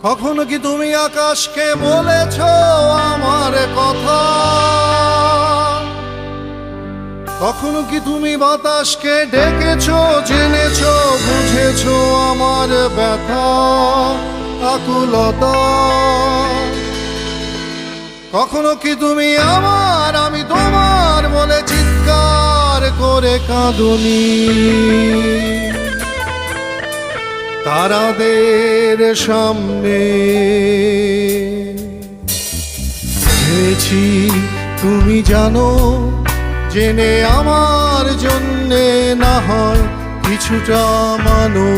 কখনো কি তুমি আকাশকে বলেছ আমার কথা? কখনো কি তুমি বাতাসকে ডেকেছ, জেনেছ বুঝেছ আমার ব্যথা আকুলতা? কখনো কি তুমি আমার আমি তোমার বলে চিৎকার করে কাঁদুনি? তারাদের সামনে গেছি, তুমি জানো, জেনে আমার জন্যে না হয় কিছুটা মানো।